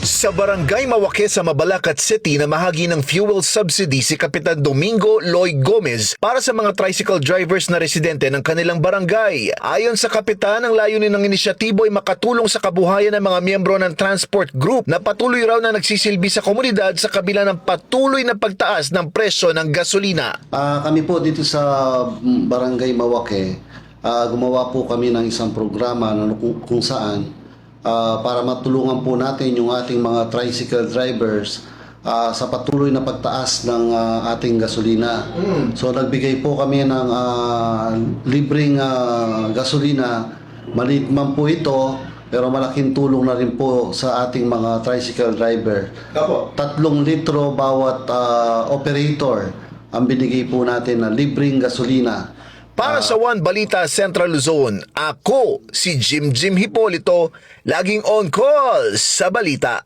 Sa Barangay Mawake sa Mabalacat City na mahagi ng fuel subsidy si Kapitan Domingo Loy Gomez para sa mga tricycle drivers na residente ng kanilang barangay. Ayon sa Kapitan, ang layunin ng inisyatibo ay makatulong sa kabuhayan ng mga miyembro ng transport group na patuloy raw na nagsisilbi sa komunidad sa kabila ng patuloy na pagtaas ng presyo ng gasolina. Kami po dito sa Barangay Mawake, gumawa po kami ng isang programa kung saan para matulungan po natin yung ating mga tricycle drivers sa patuloy na pagtaas ng ating gasolina. So nagbigay po kami ng libreng gasolina. Maliit man po ito, pero malaking tulong na rin po sa ating mga tricycle driver. 3 litro bawat operator ang binigay po natin na libreng gasolina. Para sa One Balita Central Luzon, ako si Jim Hipolito, laging on call sa balita.